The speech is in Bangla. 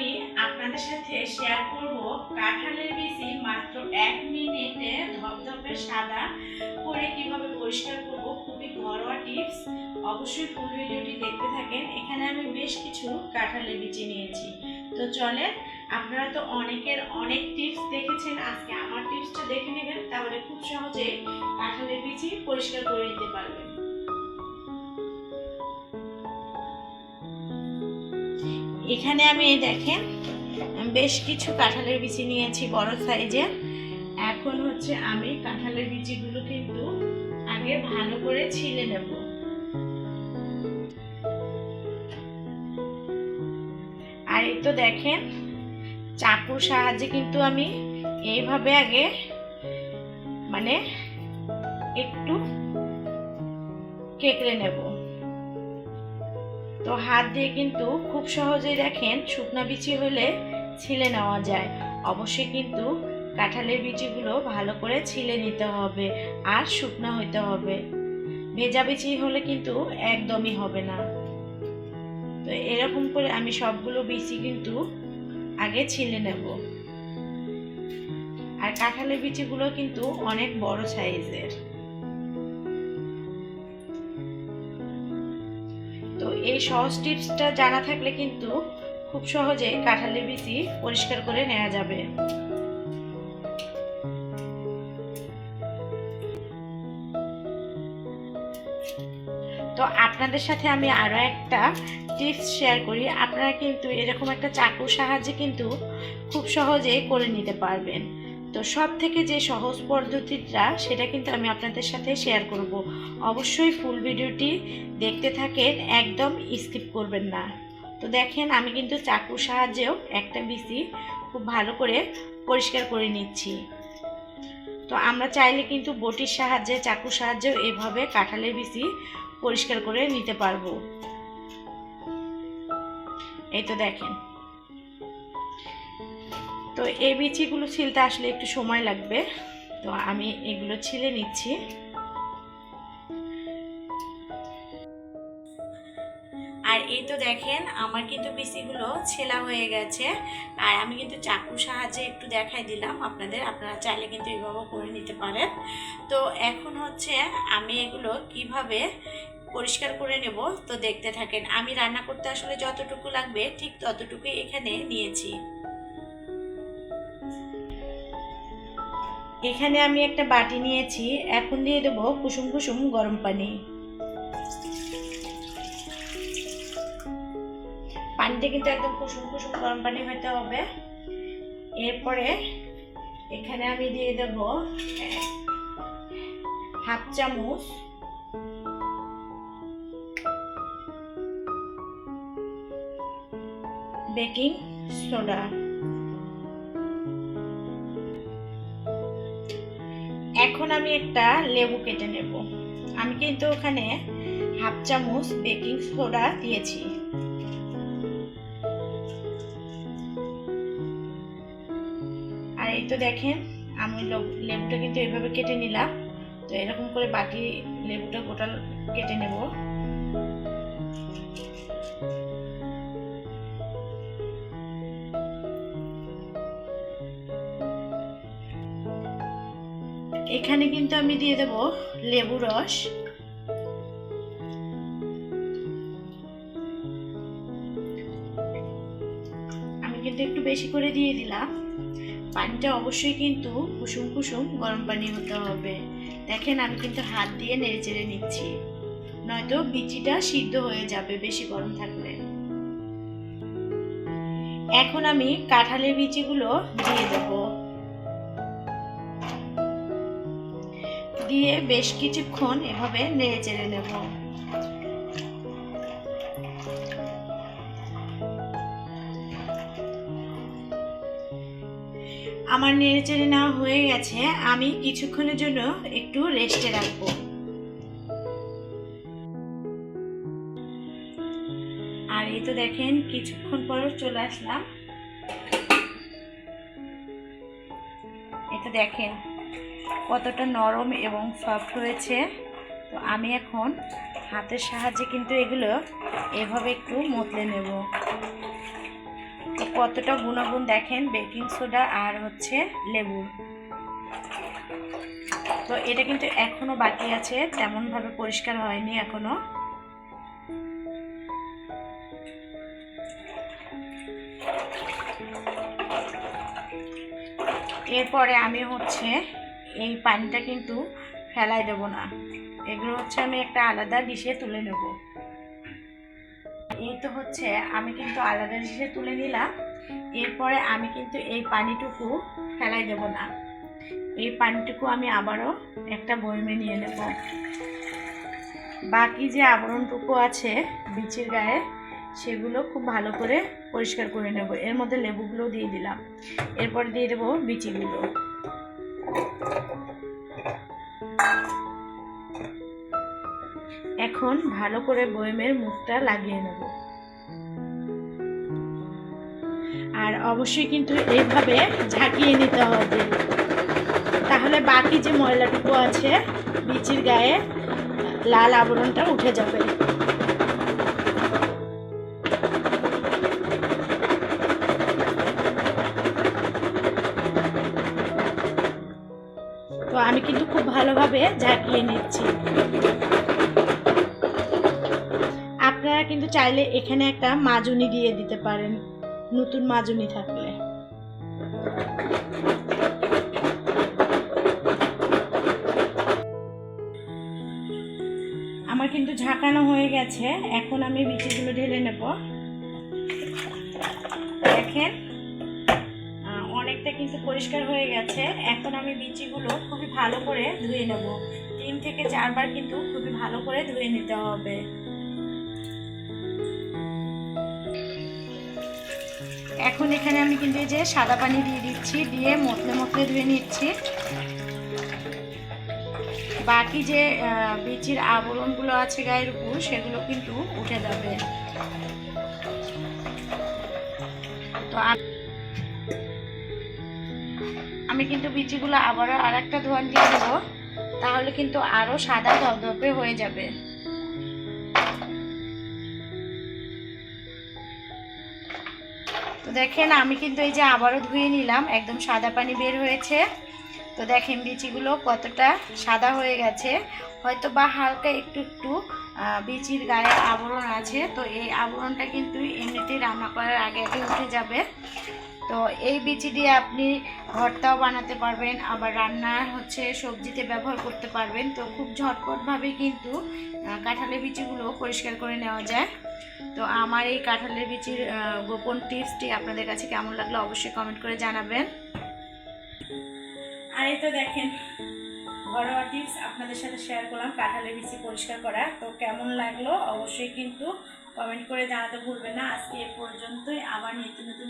আমি আপনাদের সাথে শেয়ার করব কাঁঠালের বিচি মাত্র 1 মিনিটে ধপধপে সাদা করে কিভাবে পরিষ্কার করব। খুবই ঘরোয়া টিপস, অবশ্যই ফুল ভিডিওটি দেখতে থাকেন। এখানে আমি বেশ কিছু কাঁঠালের বিচি নিয়েছি। তো চলেন, আপনারা তো অনেকের অনেক টিপস দেখেছেন, আজকে আমার টিপসটা দেখে নেবেন, তাহলে খুব সহজে কাঁঠালের বিচি পরিষ্কার করে নিতে পারবেন। এখানে আমি দেখেন বেশ কিছু কাঁঠালের বিচি নিয়েছি বড় সাইজের। এখন হচ্ছে আমি কাঁঠালের বিচিগুলো কিন্তু আগে ভালো করে ছিলে নেব। আর এই তো দেখেন চাকুর সাহায্যে কিন্তু আমি এইভাবে আগে মানে একটু কেটে নেব। তো হাত দিয়ে কিন্তু খুব সহজেই দেখেন শুকনা বিচি হলে ছিলে নেওয়া যায়। অবশ্যই কিন্তু কাঁঠালের বিচিগুলো ভালো করে ছিলে নিতে হবে আর শুকনা হইতে হবে। ভেজা বিচি হলে কিন্তু একদমই হবে না। তো এরকম করে আমি সবগুলো বিচি কিন্তু আগে ছিলে নেব। আর কাঁঠালের বিচিগুলো কিন্তু অনেক বড় সাইজের। তো এই সহজ টিপসটা জানা থাকলে কিন্তু খুব সহজে কাঁঠালের বিচি পরিষ্কার করে নেওয়া যাবে। তো আপনাদের সাথে আমি আরো একটা টিপস শেয়ার করি। আপনারা কিন্তু এরকম একটা চাকুর সাহায্যে কিন্তু খুব সহজে করে নিতে পারবেন। তো সব থেকে যে সহজ পদ্ধতিটা সেটা কিন্তু আমি আপনাদের সাথে শেয়ার করব। অবশ্যই ফুল ভিডিওটি দেখতে থাকেন, একদম স্কিপ করবেন না। তো দেখেন আমি কিন্তু চাকুর সাহায্যেও একটা বিচি খুব ভালো করে পরিষ্কার করে নিচ্ছি। তো আমরা চাইলে কিন্তু বটির সাহায্যে চাকুর সাহায্যেও এভাবে কাঁঠালের বিচি পরিষ্কার করে নিতে পারবো। এই তো দেখেন, তো এই বিচিগুলো ছিলতে আসলে একটু সময় লাগবে। তো আমি এগুলো ছিলে নিচ্ছি। আর এই তো দেখেন আমার কিন্তু বিচিগুলো ছেলা হয়ে গেছে। আর আমি কিন্তু চাকুর সাহায্যে একটু দেখাই দিলাম আপনাদের, আপনারা চাইলে কিন্তু এইভাবে করে নিতে পারেন। তো এখন হচ্ছে আমি এগুলো কিভাবে পরিষ্কার করে নেব তো দেখতে থাকেন। আমি রান্না করতে আসলে যতটুকু লাগবে ঠিক ততটুকুই এখানে নিয়েছি। এখানে আমি একটা বাটি নিয়েছি, এখন দিয়ে দেবো কুসুম কুসুম গরম পানি। পানিটা কিন্তু একদম কুসুম কুসুম গরম পানি হতে হবে। এরপরে এখানে আমি দিয়ে দেব হাফ চামচ বেকিং সোডা। এখন আমি একটা লেবু কেটে নেব। আমি কিন্তু ওখানে হাফ চামচ বেকিং সোডা দিয়েছি। আর এই তো দেখেন আমি লেবুটা কিন্তু এইভাবে কেটে নিলাম। তো এরকম করে বাকি লেবুটা গোটা কেটে নেব। এখানে কিন্তু আমি দিয়ে দেব লেবু রস। আমি কিন্তু একটু বেশি করে দিয়ে দিলাম। পানিটা অবশ্যই কিন্তু কুসুম কুসুম গরম পানি হতে হবে। দেখেন আমি কিন্তু হাত দিয়ে নেড়ে চেড়ে নিচ্ছি, নয়তো বিচিটা সিদ্ধ হয়ে যাবে বেশি গরম থাকলে। এখন আমি কাঁঠালের বিচিগুলো দিয়ে দেব। দিয়ে বেশ কিছুক্ষণ এভাবে নেড়ে চেড়ে নেব। আমার নেড়ে চেড়ে নেওয়া হয়ে গেছে, আমি কিছুক্ষণের জন্য একটু রেস্টে রাখবো। আর এই তো দেখেন কিছুক্ষণ পর চলে আসলাম। এটা দেখেন কতটা নরম এবং সফট হয়েছে। তো আমি এখন হাতের সাহায্যে কিন্তু এগুলো এভাবে একটু মথলে নেব। তো কতটা গুণাগুণ দেখেন বেকিং সোডা আর হচ্ছে লেবুর। তো এটা কিন্তু এখনো বাকি আছে, তেমনভাবে পরিষ্কার হয়নি এখনো। এরপরে আমি হচ্ছে এই পানিটা কিন্তু ফেলাই দেব না, এগুলো হচ্ছে আমি একটা আলাদা ডিশে তুলে নেব। এই তো হচ্ছে আমি কিন্তু আলাদা ডিশে তুলে নিলাম। এরপরে আমি কিন্তু এই পানিটুকু ফেলাই দেব না, এই পানিটুকু আমি আবারও একটা বয়মে নিয়ে নেব। বাকি যে আবরণটুকু আছে বিচির গায়ে সেগুলো খুব ভালো করে পরিষ্কার করে নেব। এর মধ্যে লেবুগুলো দিয়ে দিলাম, এরপর দিয়ে দেবো বিচিগুলো। এখন ভালো করে বয়মের মুখটা লাগিয়ে নেব। আর অবশ্যই কিন্তু এইভাবে ঝাঁকিয়ে নিতে হবে, তাহলে বাকি যে ময়লাটুকু আছে বিচির গায়ে লাল আবরণটা উঠে যাবে। তো আমি কিন্তু খুব ভালোভাবে ঝাঁকিয়ে নিচ্ছি। আপনারা কিন্তু চাইলে এখানে একটা মাজুনি দিয়ে দিতে পারেন, নতুন মাজুনি থাকলে। আমার কিন্তু ঝাঁকানো হয়ে গেছে, এখন আমি বিচিগুলো ঢেলে নেব। দেখেন অনেকটা কিন্তু পরিষ্কার হয়ে গেছে। এখন আমি বিচিগুলো খুবই ভালো করে ধুয়ে নেব, 3 থেকে 4 বার কিন্তু খুবই ভালো করে ধুয়ে নিতে হবে। এখন এখানে আমি কিন্তু এই যে সাদা পানি দিয়ে দিচ্ছি, দিয়ে মতলে মতলে ধুয়ে নিচ্ছি। বাকি যে বিচির আবরণগুলো আছে গায়ের উপর সেগুলো কিন্তু উঠে যাবে। তো আমি কিন্তু বিচিগুলো আবারও আরেকটা ধোয়ান দিয়ে দেবো, তাহলে কিন্তু আরো সাদা ধপধপে হয়ে যাবে। তো দেখেন আমি কিন্তু এই যে আবারও ধুয়ে নিলাম, একদম সাদা পানি বের হয়েছে। তো দেখেন বিচিগুলো কতটা সাদা হয়ে গেছে, হয়তো বা হালকা একটু একটু বিচির গায়ে আবরণ আছে। তো এই আবরণটা কিন্তু এমনিতেই রান্না করার আগে আগে উঠে যাবে। তো এই বিচি দিয়ে আপনি ভর্তাও বানাতে পারবেন, আবার রান্না হচ্ছে সবজিতে ব্যবহার করতে পারবেন। তো খুব ঝটপটভাবে কিন্তু কাঁঠালের বিচিগুলো পরিষ্কার করে নেওয়া যায়। তো আমার এই কাঁঠালের বিচির গোপন টিপসটি আপনাদের কাছে কেমন লাগলো অবশ্যই কমেন্ট করে জানাবেন। আর এই তো দেখেন ঘরোয়া টিপস আপনাদের সাথে শেয়ার করলাম কাঁঠালের বিচি পরিষ্কার করা। তো কেমন লাগলো অবশ্যই কিন্তু কমেন্ট করে জানাতে ভুলবেন না। আজকে এ পর্যন্তই, আবার নিত্য নতুন